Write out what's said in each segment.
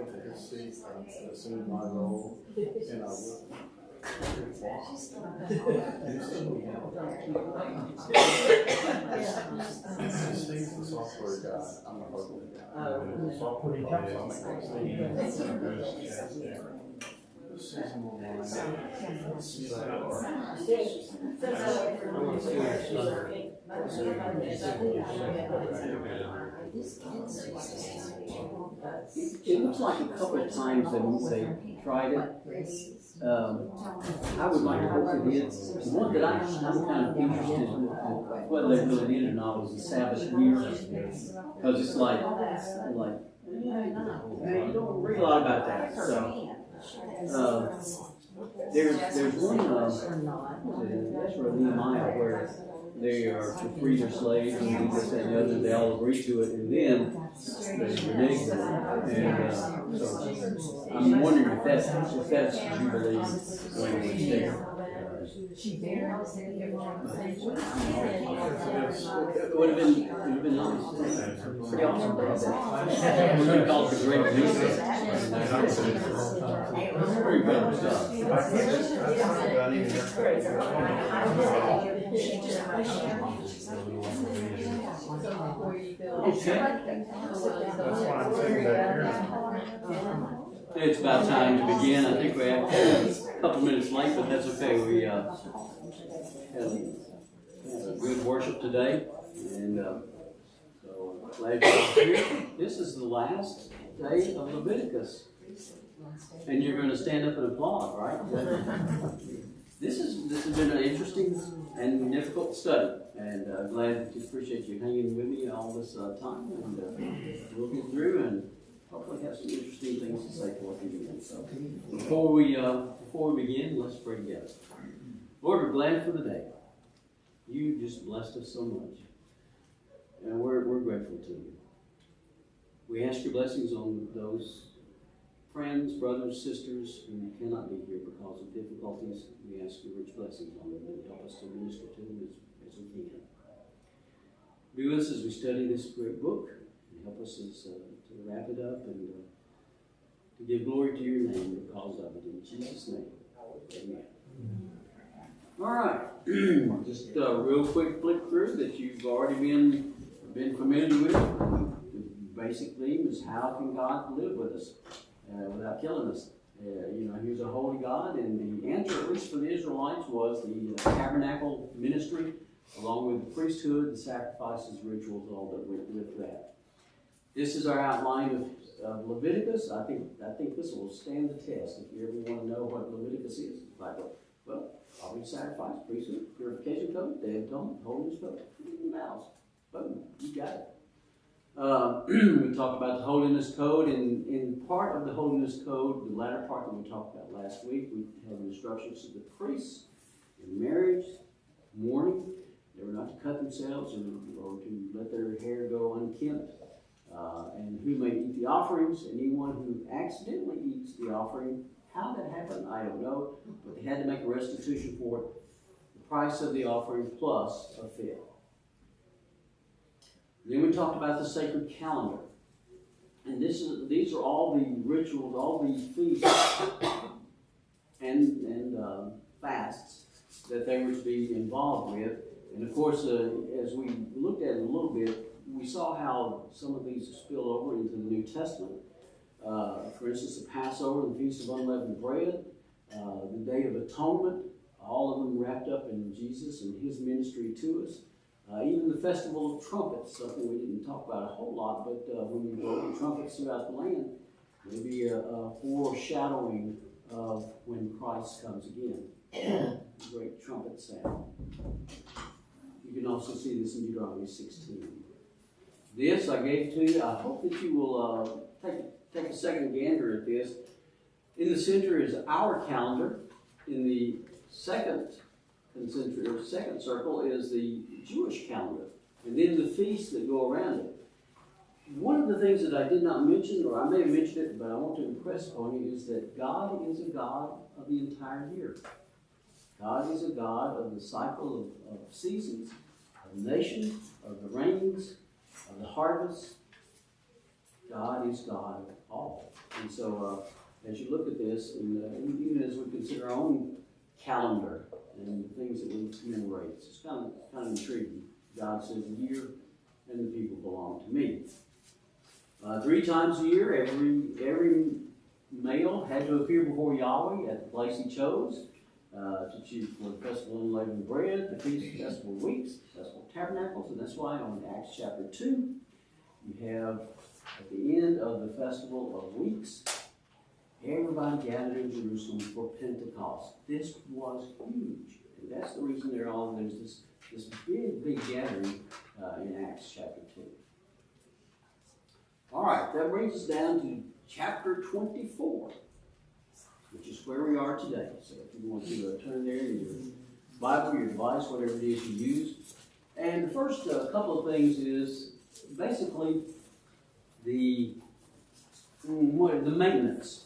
up at his seat and assume my role, and I will. He's the software guy. I'm a hardware guy. Software this season will line It looks like a couple of times they tried it. I would like to hope it is. The one that I'm kind of interested in whether they really did or not was the Sabbath year. Because it's like you don't read a lot about that. So there's one that's where Nehemiah where they are to free their slaves and this and the other. They all agree to it, and then they renege it. And so I'm wondering if that's Jubilee language there. It would have been nice. Pretty awesome. We're going to call it the Great Reset. Very good stuff. It's about time to begin. I think we're a couple minutes late, but that's okay. We had a good worship today, and so glad you're here. This is the last day of Leviticus, and you're going to stand up and applaud, right? This has been an interesting and difficult study, and glad to appreciate you hanging with me all this time, and we'll get through and hopefully have some interesting things to say before we begin. So before we begin, let's pray together. Lord, we're glad for the day. You just blessed us so much, and we're grateful to you. We ask your blessings on those friends, brothers, sisters who cannot be here because of difficulties. We ask your rich blessings on them and help us to minister to them as we can. Be with us as we study this great book, and help us to wrap it up and to give glory to your name because of it. In Jesus' name, amen. All right, just a real quick flick through that you've already been familiar with. The basic theme is how can God live with us without killing us? He's a holy God, and the answer, at least for the Israelites, was the tabernacle ministry, along with the priesthood, the sacrifices, rituals, all that went with that. This is our outline of Leviticus. I think this will stand the test. If you ever want to know what Leviticus is, like, well, offering sacrifice, priesthood, purification code, Day of Atonement, holiness code, vows. Boom, you got it. We talked about the holiness code, and in part of the holiness code, the latter part that we talked about last week, we had instructions to the priests in marriage, mourning. They were not to cut themselves or to let their hair go unkempt. And who may eat the offerings. Anyone who accidentally eats the offering, how that happened, I don't know, but they had to make a restitution for it. The price of the offering plus a fifth. Then we talked about the sacred calendar. And these are all the rituals, all the feasts and fasts that they were to be involved with. And of course, as we looked at it a little bit, we saw how some of these spill over into the New Testament. For instance, the Passover, the Feast of Unleavened Bread, the Day of Atonement, all of them wrapped up in Jesus and his ministry to us. Even the Festival of Trumpets, something we didn't talk about a whole lot, but when we blow the trumpets throughout the land, maybe a foreshadowing of when Christ comes again. Great trumpet sound. You can also see this in Deuteronomy 16. This I gave to you. I hope that you will take a second gander at this. In the center is our calendar. In the second circle is the Jewish calendar, and then the feasts that go around it. One of the things that I did not mention, or I may have mentioned it, but I want to impress upon you, is that God is a God of the entire year. God is a God of the cycle of seasons, of nations, of the rains, of the harvest. God is God of all. And so as you look at this, and even as we consider our own calendar and the things that we commemorate, it's kind of intriguing. God says the year and the people belong to me. 3 times a year, every male had to appear before Yahweh at the place he chose to choose for the festival of unleavened bread, the feast of festival weeks, festival of tabernacles, and that's why on Acts chapter 2, you have at the end of the festival of weeks, everybody gathered in Jerusalem for Pentecost. This was huge, and that's the reason there's this big gathering in Acts chapter 2. All right, that brings us down to chapter 24, which is where we are today. So if you want to turn there in your Bible, your device, whatever it is you use. And the first couple of things is basically the maintenance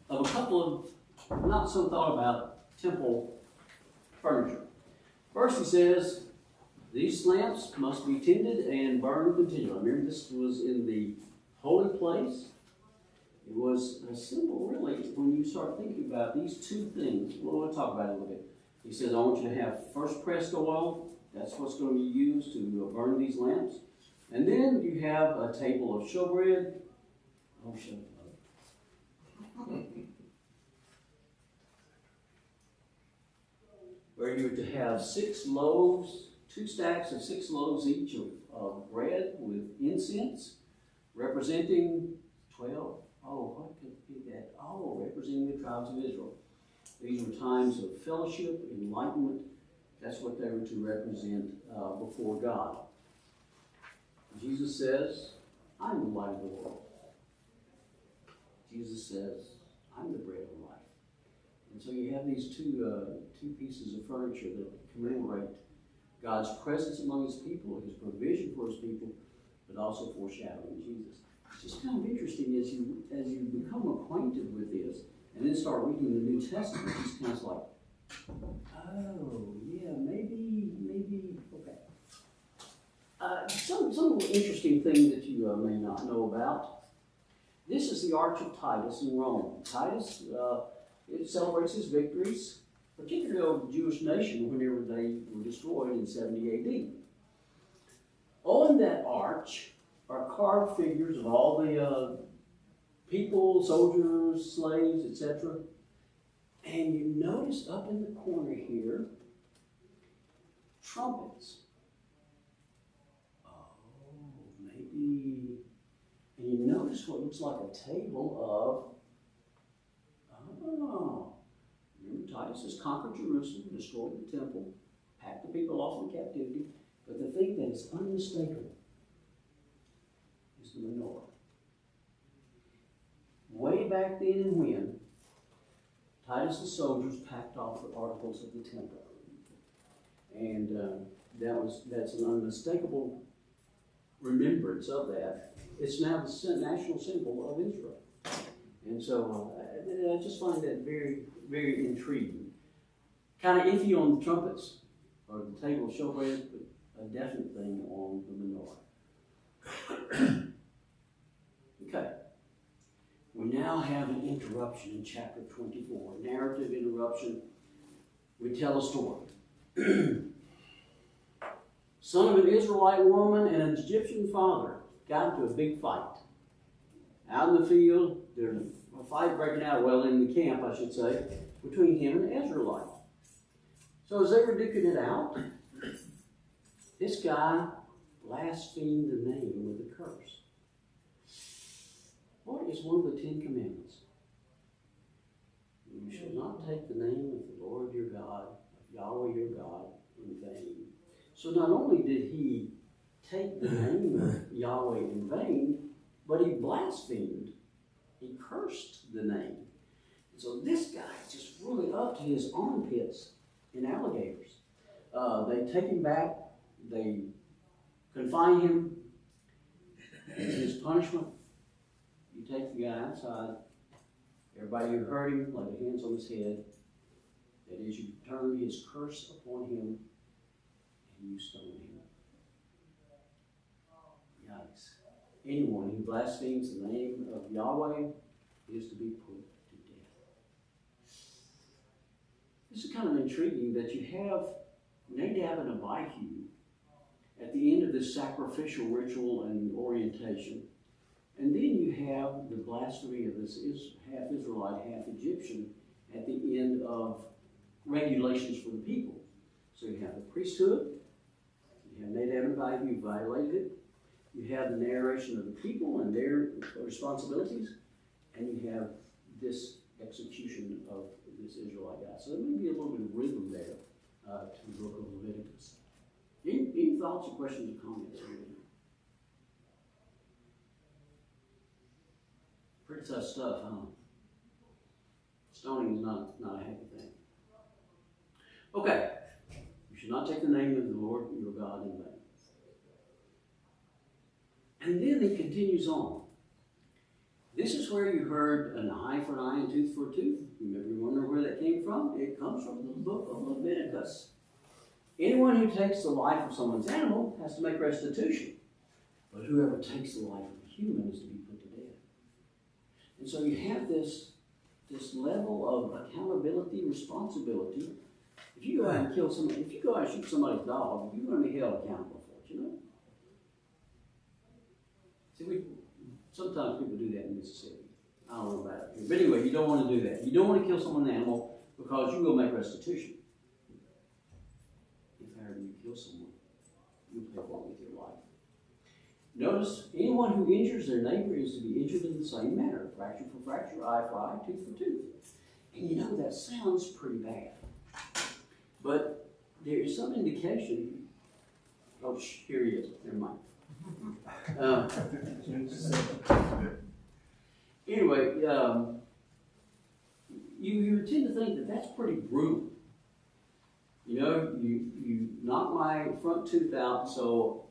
of a couple of not so thought about temple furniture. First he says, these lamps must be tended and burned continually. Remember, this was in the holy place. It was a symbol, really, when you start thinking about these two things. Well, we'll talk about it a little bit. He says, I want you to have first pressed oil. That's what's going to be used to burn these lamps. And then you have a table of showbread. Oh, where you're to have 6 loaves, 2 stacks of 6 loaves each of bread with incense, representing 12. Oh, what could be that? Oh, representing the tribes of Israel. These were times of fellowship, enlightenment. That's what they were to represent before God. Jesus says, I'm the light of the world. Jesus says, I'm the bread of life. And so you have these two pieces of furniture that commemorate God's presence among his people, his provision for his people, but also foreshadowing Jesus. It's just kind of interesting as you become acquainted with this and then start reading the New Testament, it's kind of like, oh, yeah, maybe, okay. Some interesting thing that you may not know about. This is the Arch of Titus in Rome. Titus, it celebrates his victories, particularly over the Jewish nation whenever they were destroyed in 70 A.D. On that arch are carved figures of all the people, soldiers, slaves, etc. And you notice up in the corner here, trumpets. Oh, maybe. And you notice what looks like a table of, remember Titus has conquered Jerusalem, destroyed the temple, packed the people off in captivity, but the thing that is unmistakable is the menorah. Way back then and when, Titus' soldiers packed off the articles of the temple. And that's an unmistakable remembrance of that. It's now the national symbol of Israel. And so I just find that very, very intriguing. Kind of iffy on the trumpets or the table of showbread, but a definite thing on the menorah. Okay. We now have an interruption in chapter 24, a narrative interruption. We tell a story. Son of an Israelite woman and an Egyptian father got into a big fight. Out in the field, there's a fight breaking out, well, in the camp, I should say, between him and an Israelite. So as they were duking it out, this guy blasphemed the name with a curse. What is one of the 10 Commandments? You shall not take the name of the Lord your God, of Yahweh your God, in vain. So not only did he take the name of Yahweh in vain, but he blasphemed. He cursed the name. So this guy is just really up to his armpits in alligators. They take him back. They confine him. As his punishment, you take the guy outside. Everybody who hurt him, lay their hands on his head. That is, you turn his curse upon him and you stone him. Yikes. anyone who blasphemes the name of Yahweh is to be put to death. This is kind of intriguing that you have Nadab and Abihu at the end of this sacrificial ritual and orientation. And then you have the blasphemy of this half Israelite, half Egyptian at the end of regulations for the people. So you have the priesthood, you have Nadab and Abihu who violated it, you have the narration of the people and their responsibilities, and you have this execution of this Israelite guy. So there may be a little bit of rhythm there to the book of Leviticus. Any thoughts or questions or comments? Pretty tough stuff, huh? Stoning is not a happy thing. Okay. You should not take the name of the Lord your God in vain. And then it continues on. This is where you heard an eye for an eye and tooth for a tooth. You maybe wonder where that came from? It comes from the book of Leviticus. Anyone who takes the life of someone's animal has to make restitution. But whoever takes the life of a human is to be put to death. And so you have this level of accountability, responsibility. If you go out and kill somebody, if you go out and shoot somebody's dog, you're going to be held accountable for it, you know? See, sometimes people do that in Mississippi. I don't know about it. But anyway, you don't want to do that. You don't want to kill someone's animal because you will make restitution. If ever you kill someone, you pay for it with your life. Notice, anyone who injures their neighbor is to be injured in the same manner. Fracture for fracture, eye for eye, tooth for tooth. And you know, that sounds pretty bad. But there is some indication. Oh, here he is. Never mind. Anyway, you tend to think that that's pretty brutal. You know, you knock my front tooth out, so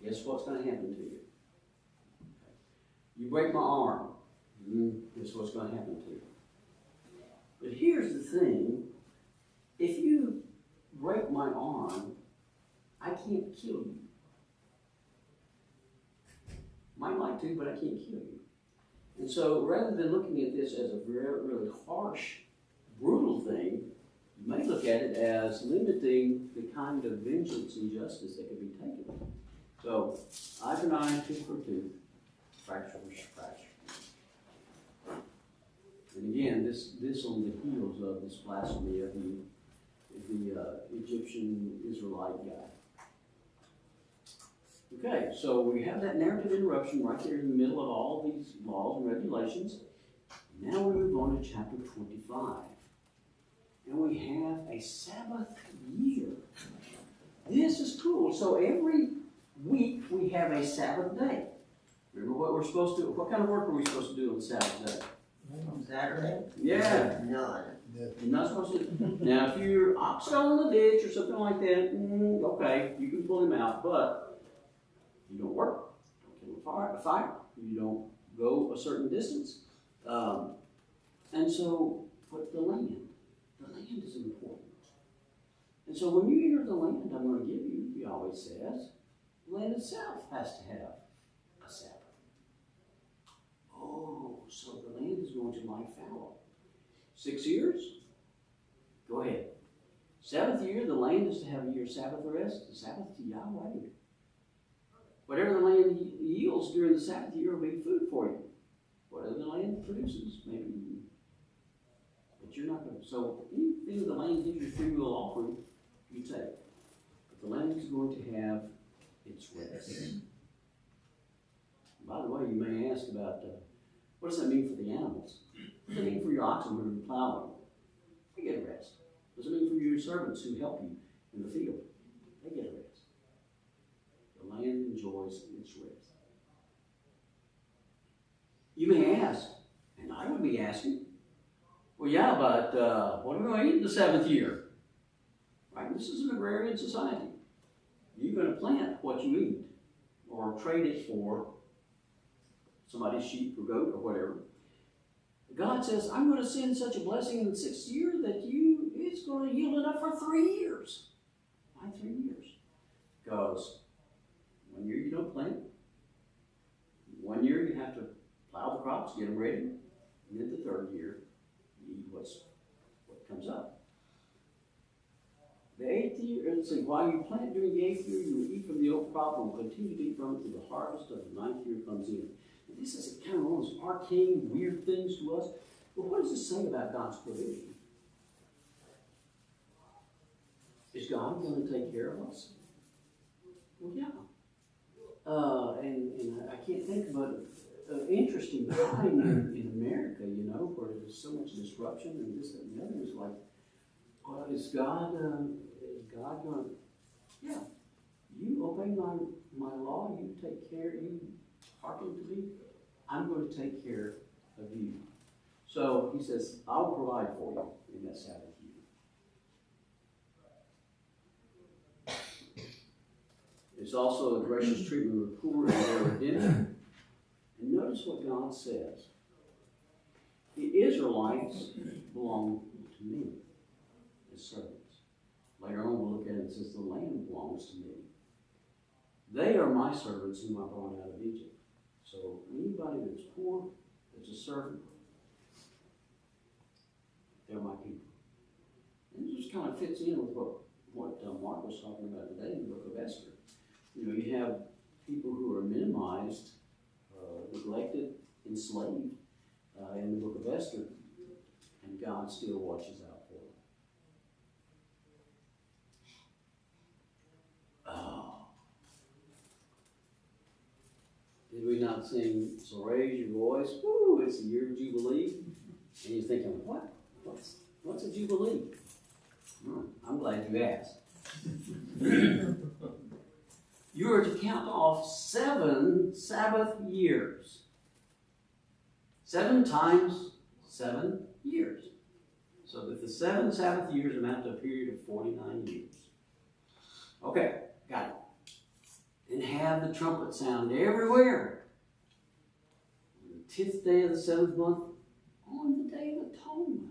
guess what's going to happen to you? You break my arm, guess what's going to happen to you? But here's the thing. If you break my arm, I can't kill you. Might like to, but I can't kill you. And so rather than looking at this as a really harsh, brutal thing, you may look at it as limiting the kind of vengeance and justice that could be taken. So, eye for an eye, tooth for tooth, fracture for fracture. And again, this on the heels of this blasphemy of the Egyptian Israelite guy. Okay, so we have that narrative interruption right there in the middle of all these laws and regulations. Now we move on to chapter 25. And we have a Sabbath year. This is cool. So every week we have a Sabbath day. Remember what we're supposed to do? What kind of work are we supposed to do on Sabbath day? On Saturday? Yeah. None. You're not supposed to. Now, if you're ox fell in the ditch or something like that, okay, you can pull him out, but you don't work, don't kill a fire, you don't go a certain distance. And so, but the land is important. And so when you enter the land I'm going to give you, he always says, the land itself has to have a Sabbath. Oh, so the land is going to lie fallow. 6 years? Go ahead. 7th year, the land is to have a year's Sabbath rest, the Sabbath to Yahweh. Whatever the land yields during the Sabbath year will be food for you. Whatever the land produces, maybe. But you're not going to. So anything the land gives you free will offering, you take. But the land is going to have its rest. By the way, you may ask about what does that mean for the animals? What does it mean for your oxen when you're plowing? They get a rest. What does it mean for your servants who help you in the field? They get a rest. The land enjoys its rest. You may ask, and I would be asking, well, yeah, but what are we going to eat in the 7th year? Right? This is an agrarian society. You're going to plant what you eat or trade it for somebody's sheep or goat or whatever. God says, I'm going to send such a blessing in the 6th year that it's going to yield enough for 3 years. Why 3 years? Because 1 year you don't plant, 1 year you have to plow the crops, get them ready, and then the 3rd year, you eat what comes up. The 8th year, let's see, while you plant during the 8th year, you will eat from the old crop and will continue to eat from it till the harvest of the 9th year comes in. And this is kind of one of those arcane, weird things to us. But what does this say about God's provision? Is God going to take care of us? Well, yeah. And I can't think of an interesting time in America, you know, where there's so much disruption and this and the other. It's like, well, is God going to, yeah, you obey my law, you take care, you hearken to me, I'm going to take care of you. So he says, I'll provide for you in that Sabbath year. It's also a gracious treatment of the poor and their redemption. And notice what God says. The Israelites belong to me as servants. Later on we'll look at it and it says the land belongs to me. They are my servants whom I brought out of Egypt. So anybody that's poor, that's a servant, they're my people. And this just kind of fits in with what Mark was talking about today in the book of Esther. You know, you have people who are minimized, neglected, enslaved in the book of Esther, and God still watches out for them. Oh. Did we not sing, so raise your voice, woo, it's the year of Jubilee? And you're thinking, what's a Jubilee? I'm glad you asked. You are to count off 7 Sabbath years. 7 times 7 years. So that the 7 Sabbath years amount to a period of 49 years. Okay, got it. And have the trumpet sound everywhere. On the 10th day of the 7th month, on the Day of Atonement.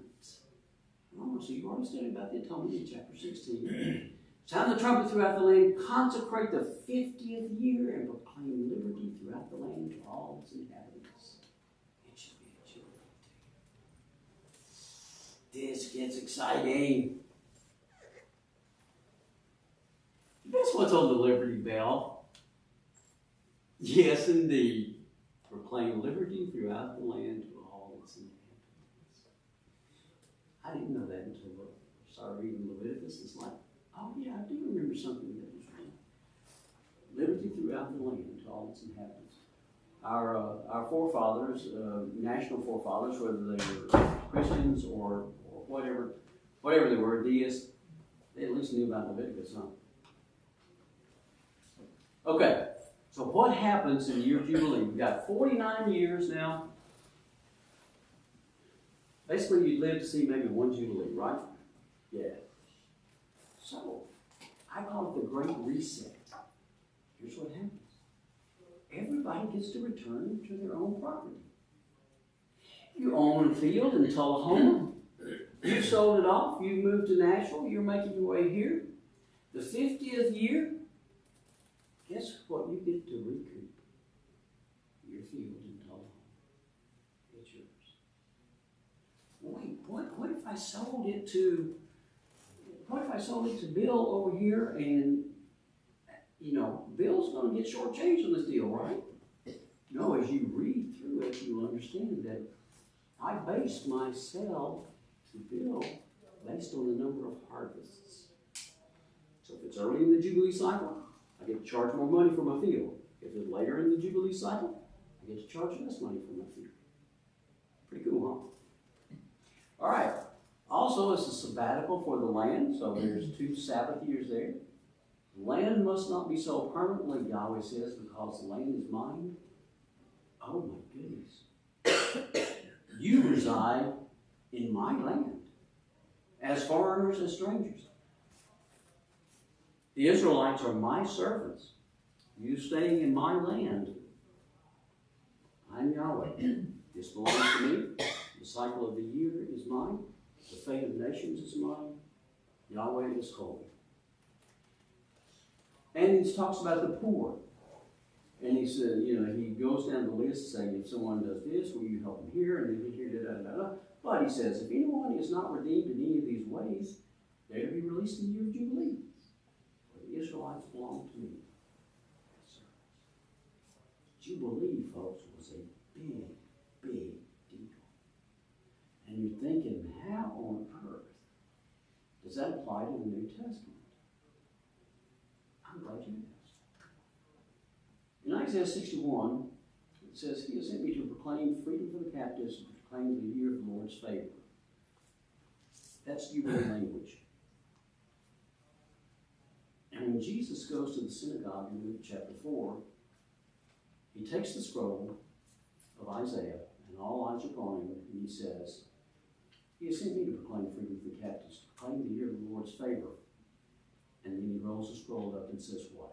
Oh, so you've already studied about the atonement in chapter 16. Sound the trumpet throughout the land, consecrate the 50th year, and proclaim liberty throughout the land to all its inhabitants. It should be a jubilee. This gets exciting. Guess what's on the Liberty Bell? Yes, indeed. Proclaim liberty throughout the land to all its inhabitants. I didn't know that until I started reading Leviticus. It's like, oh yeah, I do remember something that was written. Liberty throughout the land to all its inhabitants. Our forefathers, national forefathers, whether they were Christians or whatever they were, deists, they at least knew about Leviticus, huh? Okay, so what happens in the year of Jubilee? We've got 49 years now. Basically, you'd live to see maybe one Jubilee, right? Yeah. So, I call it the Great Reset. Here's what happens. Everybody gets to return to their own property. You own a field in Tullahoma. You sold it off. You moved to Nashville. You're making your way here. The 50th year, guess what you get to recoup? Your field in Tullahoma. It's yours. Wait, what if I sold it to... What if I sold it to Bill over here and, you know, Bill's going to get shortchanged on this deal, right? No, as you read through it, you'll understand that I based my sale to Bill based on the number of harvests. So if it's early in the Jubilee cycle, I get to charge more money for my field. If it's later in the Jubilee cycle, I get to charge less money for my field. Pretty cool, huh? All right. Also, it's a sabbatical for the land, so there's 2 Sabbath years there. Land must not be sold permanently, Yahweh says, because the land is mine. Oh my goodness. You reside in my land, as foreigners and strangers. The Israelites are my servants. You staying in my land. I'm Yahweh. This belongs to me. The cycle of the year is mine. The fate of nations is mine. Yahweh is holy. And he talks about the poor. And he said, you know, he goes down the list saying, if someone does this, will you help him here? And then here, da, da, da, da. But he says, if anyone is not redeemed in any of these ways, they're to be released in the year of Jubilee. For the Israelites belong to me. Jubilee, folks, was a big, big deal. And you're thinking, how on earth does that apply to the New Testament? I'm glad you asked. In Isaiah 61, it says, He has sent me to proclaim freedom for the captives and to proclaim the year of the Lord's favor. That's Jubilee language. And when Jesus goes to the synagogue in Luke chapter 4, he takes the scroll of Isaiah, and all eyes are upon him, and he says, He has sent me to proclaim freedom for the captives, to proclaim the year of the Lord's favor. And then he rolls the scroll up and says what?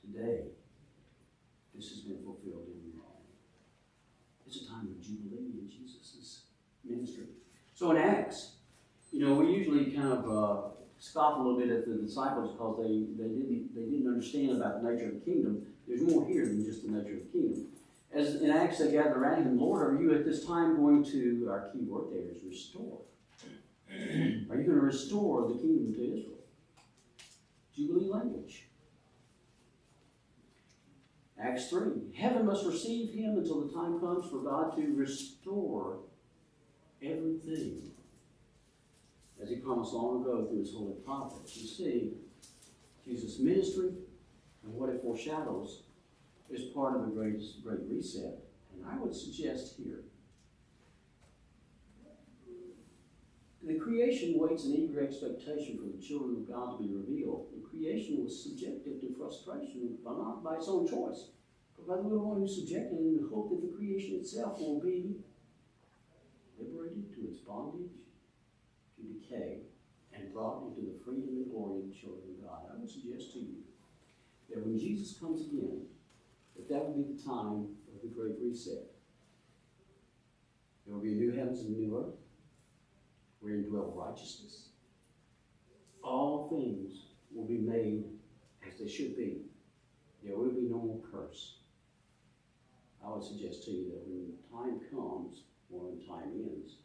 Today, this has been fulfilled in your life. It's a time of Jubilee in Jesus' ministry. So in Acts, you know, we usually kind of scoff a little bit at the disciples because they didn't understand about the nature of the kingdom. There's more here than just the nature of the kingdom. As in Acts they gather around him, Lord, are you at this time going to, our key word there is restore. Are you going to restore the kingdom to Israel? Jubilee language. Acts 3, heaven must receive him until the time comes for God to restore everything. As he promised long ago through his holy prophets. You see, Jesus' ministry and what it foreshadows is part of the great reset. And I would suggest here, the creation waits in eager expectation for the children of God to be revealed. The creation was subjected to frustration, but not by its own choice, but by the little one who subjected it in the hope that the creation itself will be liberated to its bondage, to decay, and brought into the freedom and glory of the children of God. I would suggest to you that when Jesus comes again, that will be the time of the great reset. There will be a new heavens and a new earth, wherein dwell righteousness. All things will be made as they should be. There will be no more curse. I would suggest to you that when the time comes, or when time ends,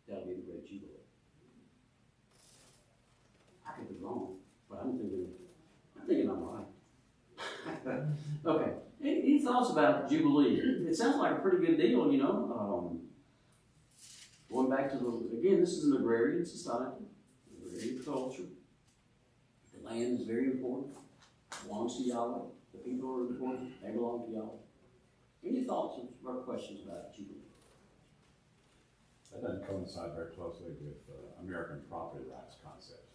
that'll be the great Jubilee. I could be wrong, but I'm thinking I'm right. Okay. Any thoughts about Jubilee? It sounds like a pretty good deal, you know. Going back to again, this is an agrarian society, agrarian culture. The land is very important. It belongs to Yahweh. The people are important. They belong to Yahweh. Any thoughts or questions about Jubilee? That doesn't coincide very closely with American property rights concepts.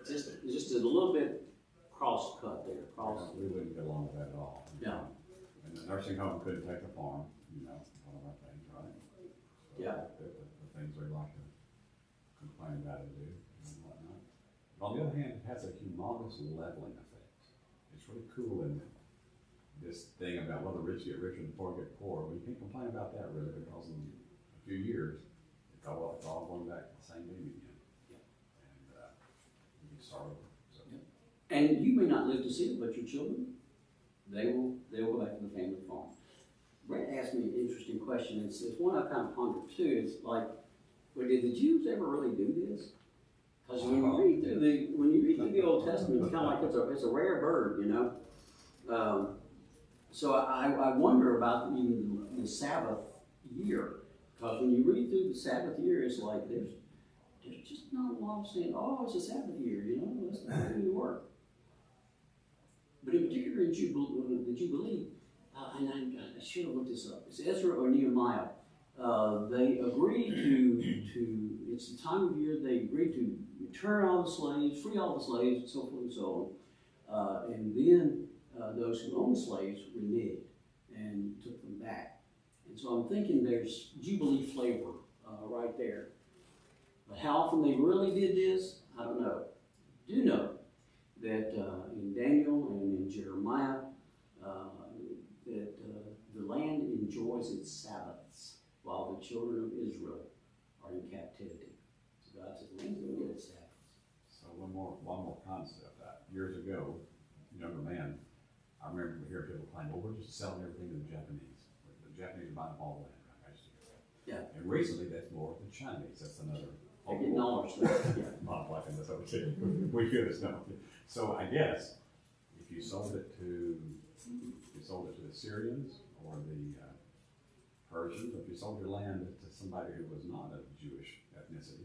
It's just a little bit cross-cut there. We wouldn't get along with that at all. No. And the nursing home couldn't take a farm, you know, one of our things, right? So Yeah. The things we like to complain about and do and whatnot. But on the other hand, it has a humongous leveling effect. It's really cool in this thing about, well, the rich get richer and the poor get poor. Well, you can't complain about that really, because in a few years, it's all going back to the same game again. Yeah. And we can start over. So. Yep. And you may not live to see it, but your children, they will go back to the family farm. Brett asked me an interesting question. It's one I kind of pondered too. It's like, well, did the Jews ever really do this? Because when you read through the Old Testament, it's kind of like it's a rare bird, you know. So I wonder about even the Sabbath year, because when you read through the Sabbath year, it's like there's just not a lot of saying, oh, it's a Sabbath year, you know, let's not do the work. But in particular, in the Jubilee, and I should have looked this up. It's Ezra or Nehemiah. They agreed to. It's the time of year they agreed to return all the slaves, free all the slaves, and so forth and so on. And then those who owned slaves reneged and took them back. And so I'm thinking there's Jubilee flavor right there. But how often they really did this, I don't know. I do know that in Daniel and in Jeremiah, that the land enjoys its Sabbaths while the children of Israel are in captivity. So God says, the land's going to get its Sabbaths. So one more concept. years ago, younger man, I remember hearing people claim, well, we're just selling everything to the Japanese. The Japanese are buying up all the land, right? I used to hear that. Yeah. And recently, that's more the Chinese. That's another. They're getting all our stuff. Yeah. Not liking this over here. We hear this now. So I guess if you sold it to the Syrians or the Persians, or if you sold your land to somebody who was not of Jewish ethnicity,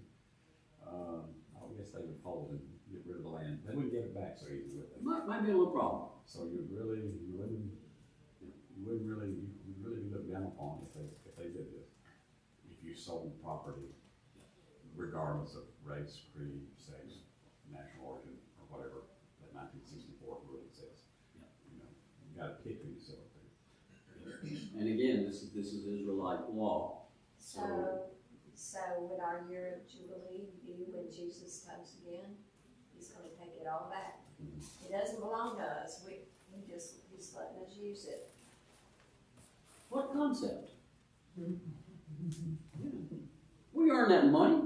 I guess they would fold and get rid of the land. They wouldn't give it back so easy, would they? Might be a little problem. So you wouldn't really be looked down upon if they did this. If you sold property, regardless of race, creed, sex, national origin, or whatever that 1964 ruling says. Yeah. You know, you got to pick who you sell it to. And again, this is Israelite law. So would our year of Jubilee be when Jesus comes again? He's going to take it all back. It doesn't belong to us. He's letting us use it. What concept? Yeah. We earn that money.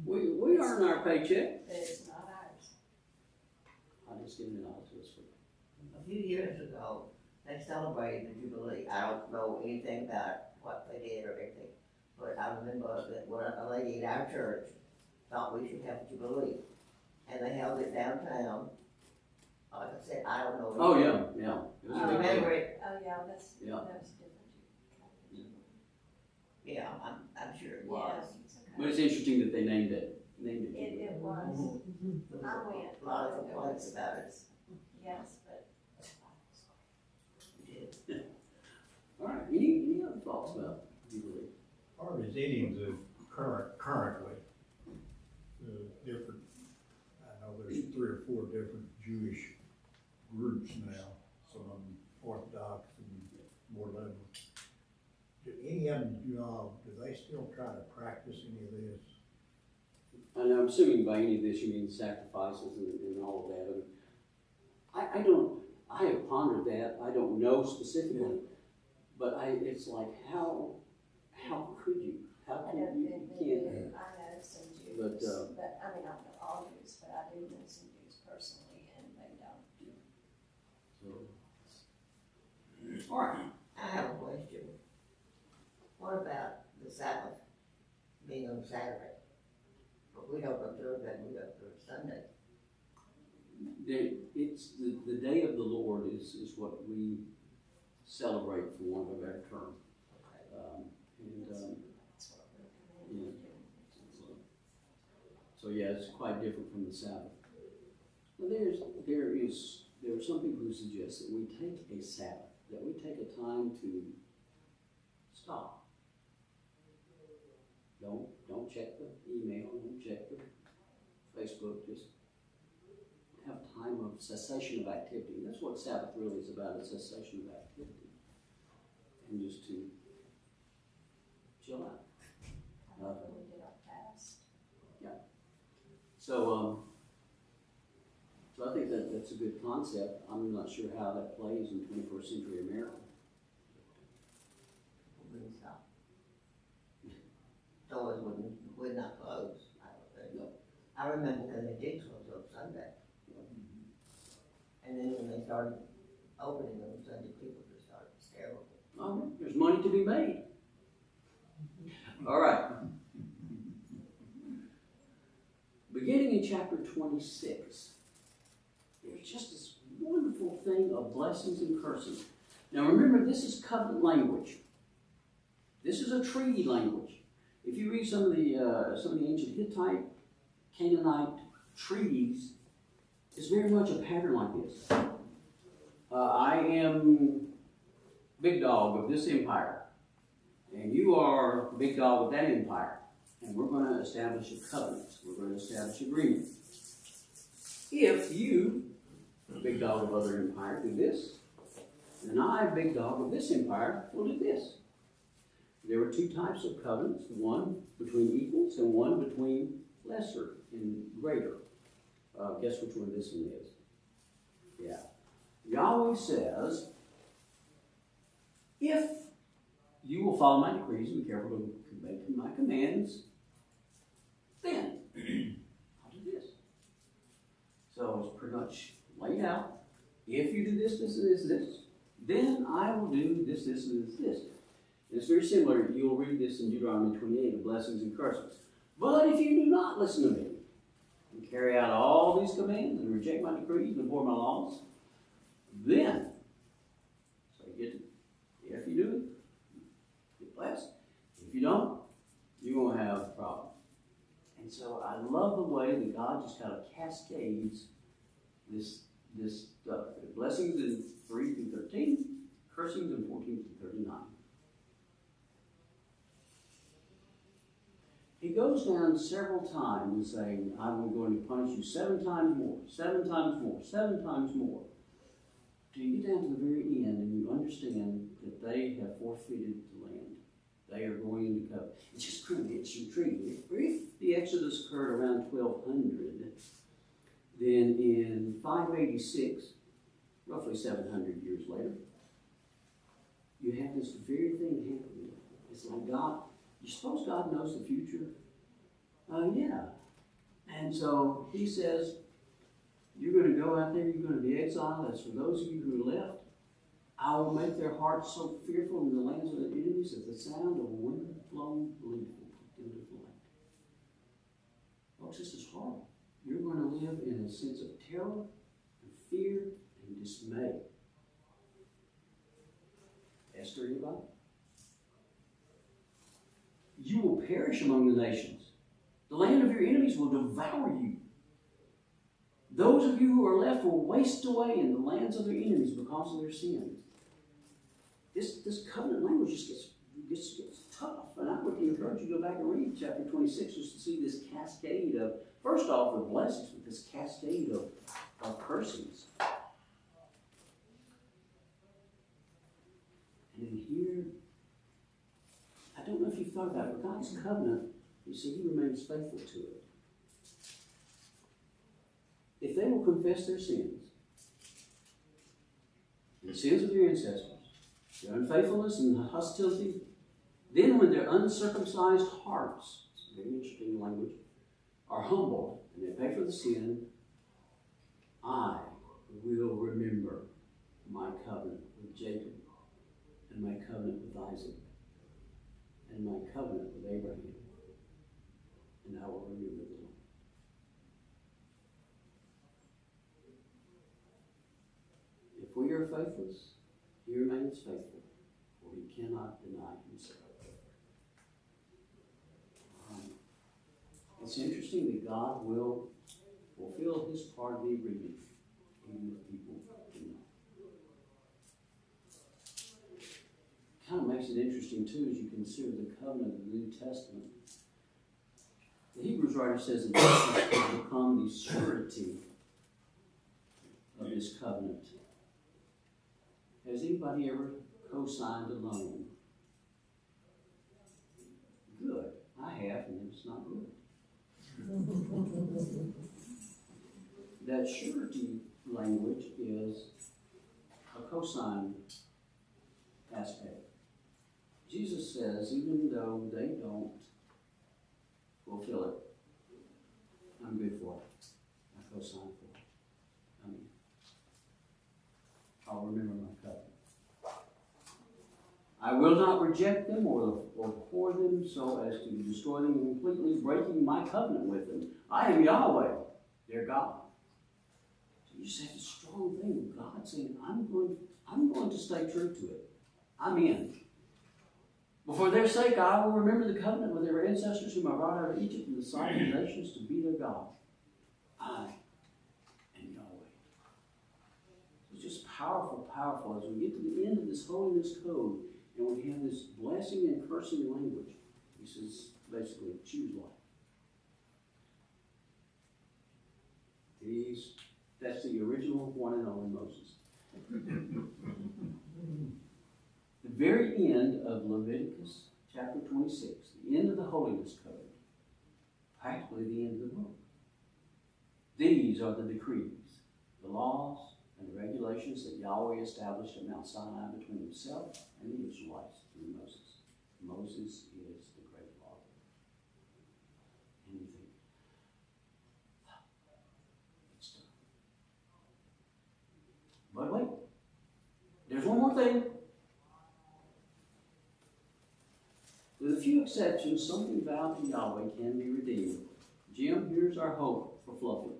We earn our paycheck. But it's not ours. I just giving it all to us for. A few years ago, they celebrated the Jubilee. I don't know anything about what they did or anything, but I remember that when a lady in our church thought we should have a Jubilee, and they held it downtown. Like I said, I don't know. Oh yeah. It was I a big remember deal. it. Oh yeah, that's Yeah. different. Yeah, I'm sure it was. Yeah, it's okay. But it's interesting that they named it. It was. There was I went. a lot of complaints about it. Yes, but We did. All right. Any other thoughts about Jubilee? Harvey's eating the currently, different, I know there's 3 or 4 different Jewish groups now, some of them Orthodox and more liberal. Do any of them, do they still try to practice any of this? And I'm assuming by any of this you mean sacrifices and all of that. And I have pondered that. I don't know specifically, but it's like how could you? How I can know you? You can't. I know some Jews, But, but I mean, I don't know all Jews, but I do know some Jews personally, and they don't. So, all right. I have a question. What about the Sabbath being on Saturday? But we don't observe that, we observe Sunday. It's the day of the Lord is what we celebrate, for want of a better term. That's what we're commanded to do. So yeah, it's quite different from the Sabbath. Now there are some people who suggest that we take a Sabbath, that we take a time to stop. Don't check the email, don't check the Facebook, just have time of cessation of activity. And that's what Sabbath really is about, a cessation of activity. And just to chill out. I know when we did our fast. So I think that's a good concept. I'm not sure how that plays in 21st century America. We wouldn't stop. Stores would not close, I don't think. No. I remember when they did close on Sunday. And then when they started opening on Sunday, people just started terrible. Oh, there's money to be made. All right. Beginning in chapter 26, there's just this wonderful thing of blessings and curses. Now remember, this is covenant language. This is a treaty language. If you read some of the ancient Hittite, Canaanite treaties, it's very much a pattern like this. I am big dog of this empire, and you are big dog of that empire, and we're going to establish a covenant. We're going to establish agreement. If you, big dog of other empire, do this, then I, big dog of this empire, will do this. There were 2 types of covenants, one between equals and one between lesser and greater. Guess which one this one is? Yeah. Yahweh says, if you will follow my decrees and be careful to obey my commands, then I'll do this. So it's pretty much laid out. If you do this, this, and this, this, then I will do this, this, and this, this. And it's very similar. You'll read this in Deuteronomy 28, the blessings and curses. But if you do not listen to me and carry out all these commands and reject my decrees and abhor my laws, then, so you get to, if you do it, get blessed. If you don't, you're going to have a problem. And so I love the way that God just kind of cascades this stuff. Blessings in 3 through 13, cursings in 14 through 39. He goes down several times saying, I'm going to punish you 7 times more, 7 times more, 7 times more. Till you get down to the very end and you understand that they have forfeited the land. They are going into covenant. It's just pretty intriguing. If the Exodus occurred around 1200, then in 586, roughly 700 years later, you have this very thing happening. It's like God, you suppose God knows the future? Yeah. And so he says, you're going to go out there, you're going to be exiled. As for those of you who are left, I will make their hearts so fearful in the lands of their enemies that the sound of a wind-blown leaf will put them to flight. Folks, this is horrible. You're going to live in a sense of terror and fear and dismay. Esther, anybody? You will perish among the nations. The land of your enemies will devour you. Those of you who are left will waste away in the lands of their enemies because of their sins. This covenant language just gets tough. And I would encourage you to go back and read chapter 26 just to see this cascade of, first off, with blessings, but this cascade of cursings. And then here, I don't know if you've thought about it, but God's covenant, you see, he remains faithful to it. If they will confess their sins, the sins of their ancestors, their unfaithfulness and hostility, then when their uncircumcised hearts, very interesting language, are humbled and they pay for the sin, I will remember my covenant with Jacob and my covenant with Isaac and my covenant with Abraham, and I will remember them. If we are faithless, he remains faithful, for he cannot deny himself. It's interesting that God will fulfill his part of the agreement, even if people do not. Kind of makes it interesting, too, as you consider the covenant of the New Testament. The Hebrews writer says that Jesus will become the surety of this covenant. Has anybody ever co-signed a loan? Good. I have, and it's not good. That surety language is a co-sign aspect. Jesus says, even though they don't fulfill it, I'm good for it. I co-sign for it. I'll remember my covenant. I will not reject them or abhor them so as to destroy them completely, breaking my covenant with them. I am Yahweh, their God. So you just have this strong thing of God saying, I'm going to stay true to it. I'm in. But for their sake, I will remember the covenant with their ancestors whom I brought out of Egypt and the sight of the nations to be their God. I am Yahweh. It's just powerful, powerful. As we get to the end of this holiness code, and we have this blessing and cursing language, he says, basically, choose life. That's the original one and only Moses. The very end of Leviticus chapter 26, the end of the holiness code, practically the end of the book. These are the decrees, the laws, and the regulations that Yahweh established at Mount Sinai between himself and the Israelites through Moses. Moses is the great law. And you think, it's done. With a few exceptions, something vowed to Yahweh can be redeemed. Jim, here's our hope for Fluffy.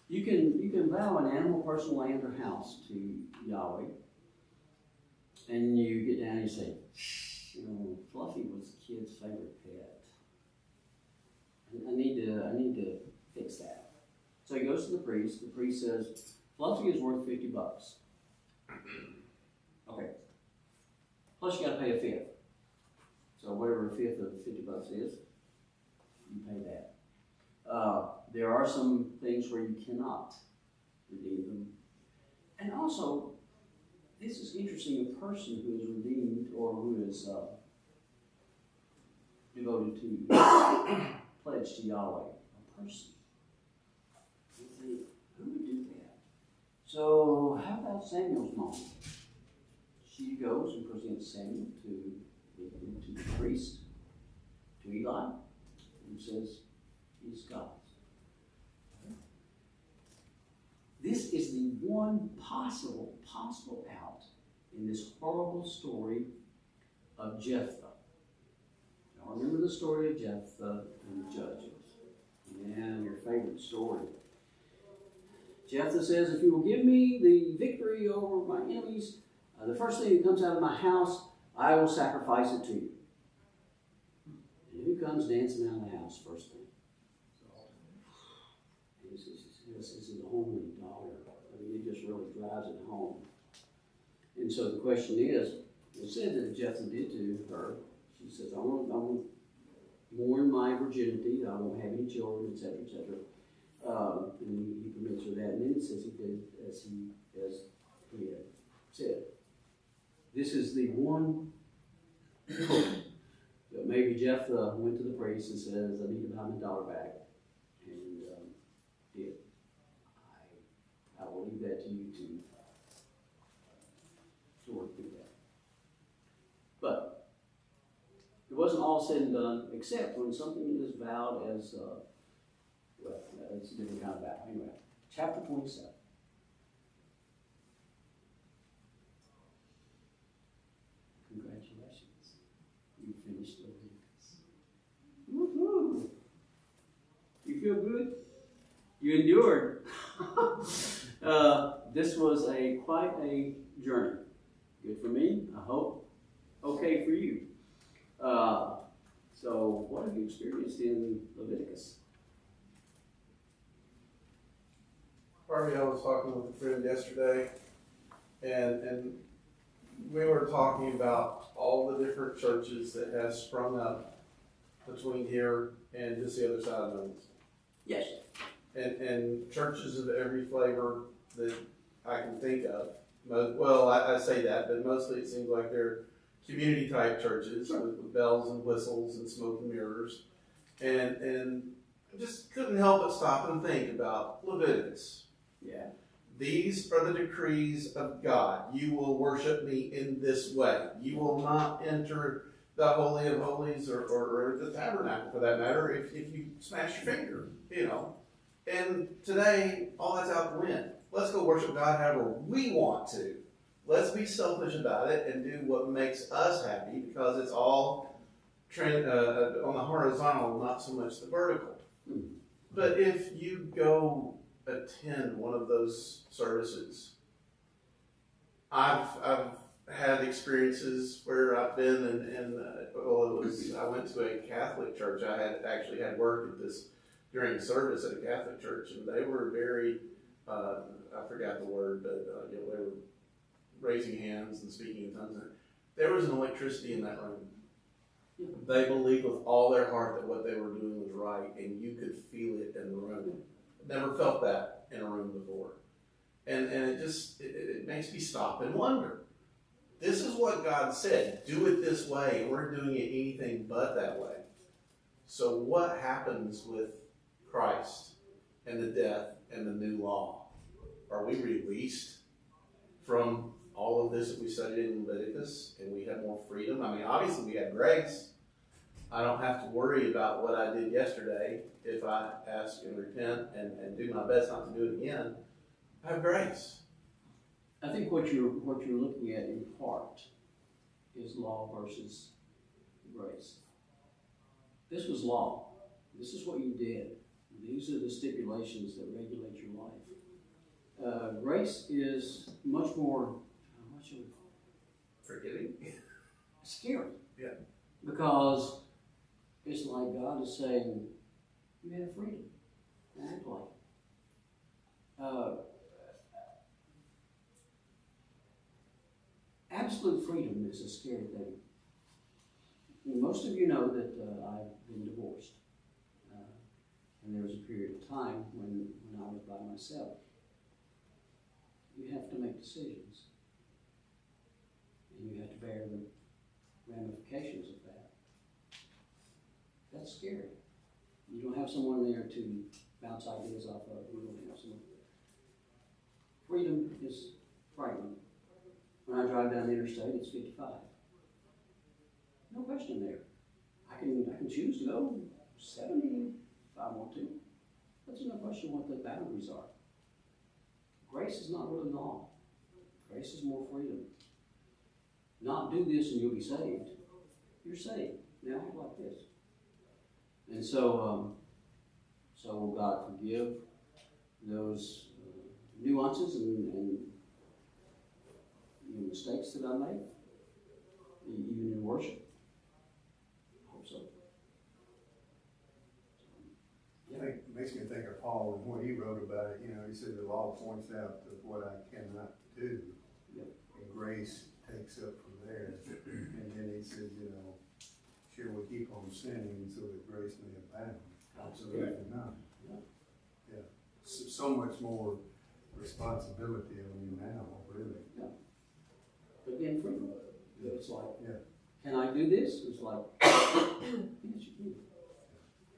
You can vow an animal, person, land, or house to Yahweh, and you get down and you say, Fluffy was the kid's favorite pet. I need to fix that. So he goes to the priest. The priest says, Fluffy is worth $50. Okay. Plus you got to pay a fifth. So whatever a fifth of $50 is, you pay that. There are some things where you cannot redeem them. And also, this is interesting, a person who is redeemed or who is devoted to, pledged to Yahweh, a person. You think, who would do that? So, how about Samuel's mom? She goes and presents Samuel to the priest, to Eli, and says, he's God's. This is the one possible out in this horrible story of Jephthah. Now remember the story of Jephthah and the Judges. Yeah, your favorite story. Jephthah says, if you will give me the victory over my enemies, the first thing that comes out of my house, I will sacrifice it to you. And who comes dancing out of the house first thing? This is a homely daughter. I mean, it just really drives it home. And so the question is, it said that Jephthah did to her. She says, I won't mourn my virginity. I won't have any children, etc., etc. And he permits her that. And then it says he did as he had said. This is the one hope. So maybe Jephthah went to the priest and says, I need to buy my daughter back. And did. I will leave that to you to work through that. But it wasn't all said and done, except when something is vowed as, it's a different kind of vow. Anyway, chapter 27. Congratulations. You finished Leviticus. Woohoo! You feel good? You endured. This was quite a journey. Good for me, I hope. Okay for you. So what have you experienced in Leviticus? Harvey, I was talking with a friend yesterday, and we were talking about all the different churches that have sprung up between here and just the other side of the mountains. Yes. And churches of every flavor that I can think of. Well, I say that, but mostly it seems like they're community type churches with bells and whistles and smoke and mirrors. And I just couldn't help but stop and think about Leviticus. Yeah. These are the decrees of God. You will worship me in this way. You will not enter the Holy of Holies or the tabernacle, for that matter, if you smash your finger, And today, all that's out the window. Let's go worship God however we want to. Let's be selfish about it and do what makes us happy, because it's all on the horizontal, not so much the vertical. But if you go attend one of those services, I've had experiences where I've been I went to a Catholic church. I had worked at this during service at a Catholic church, and they were very, I forgot the word, but they were raising hands and speaking in tongues. There was an electricity in that room. They believed with all their heart that what they were doing was right, and you could feel it in the room. Never felt that in a room before. And it makes me stop and wonder. This is what God said. Do it this way, and we're doing it anything but that way. So what happens with Christ and the death and the new law? Are we released from all of this that we studied in Leviticus, and we have more freedom? I mean, obviously we have grace. I don't have to worry about what I did yesterday if I ask and repent and do my best not to do it again. I have grace. I think what you're looking at in part is law versus grace. This was law. This is what you did. These are the stipulations that regulate your life. Grace is much more, Forgiving? scary. Yeah. Because it's like God is saying, you have freedom. Act like absolute freedom is a scary thing. And most of you know that I've been divorced. And there was a period of time when I was by myself. You have to make decisions. And you have to bear the ramifications of that. That's scary. You don't have someone there to bounce ideas off of. You don't have someone. Freedom is frightening. When I drive down the interstate, it's 55. No question there. I can choose to go 70 if I want to. But there's no question what the boundaries are. Grace is not really law. Grace is more freedom. Not do this and you'll be saved. You're saved. Now act like this. And so will God forgive those nuances and mistakes that I made, even in worship? I hope so. I think it makes me think of Paul and when he wrote about it. He said the law points out to what I cannot do, Yep. and grace takes up from there. And then he said, shall we keep on sinning so that grace may abound? Absolutely not. Yeah. So much more responsibility on you now, really. Yeah. But again, freedom. It's like, Yeah. can I do this? It's like, yes, you can.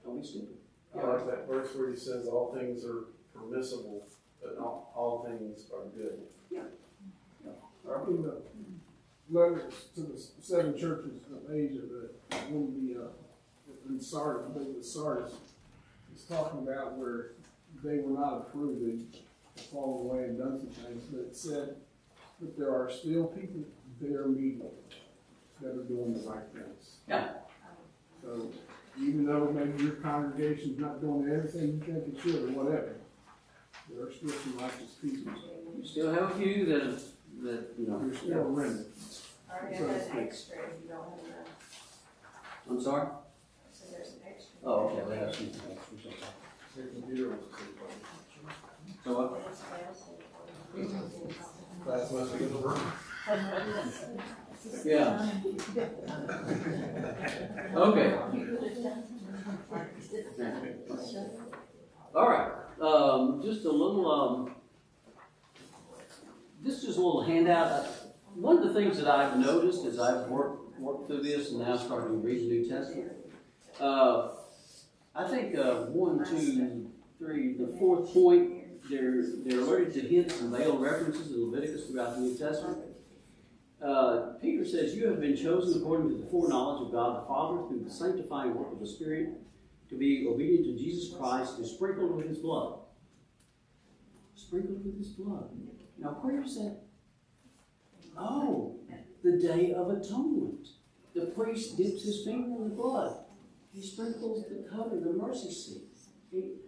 Don't be stupid. I like that verse where he says all things are permissible, but not all things are good. In the letters to the 7 churches of Asia, that one in Sardis, I think it was Sardis, is talking about where they were not approved, they fallen away and done some things, but it said that there are still people there immediately that are doing the right things. Yeah. So even though maybe your congregation's not doing everything you think it should or whatever, there are still some righteous people. You still have a few that There's still a remnant. Or you have an extra if you don't have enough. I'm sorry? So there's an extra. Oh, okay, we have some extras. Your computer was So what? class must be in the room. Yeah. Okay. All right. Just a little. This is a little handout. One of the things that I've noticed as I've worked through this and now starting to read the New Testament, I think 1, 2, 3, the fourth point. They're alerted to hints and veiled references in Leviticus throughout the New Testament. Peter says, you have been chosen according to the foreknowledge of God the Father through the sanctifying work of the Spirit to be obedient to Jesus Christ and sprinkled with His blood. Sprinkled with His blood. Now, where is that? Oh, the Day of Atonement. The priest dips his finger in the blood. He sprinkles the cover, the mercy seat.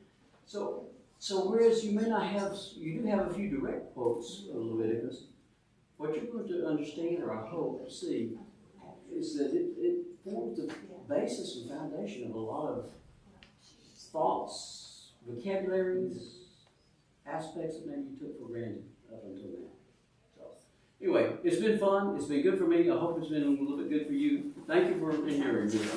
So whereas you may not have, you do have a few direct quotes of Leviticus, what you're going to understand, or I hope to see, is that it forms the basis and foundation of a lot of thoughts, vocabularies, aspects that maybe you took for granted up until now. So, anyway, it's been fun. It's been good for me. I hope it's been a little bit good for you. Thank you for enduring this.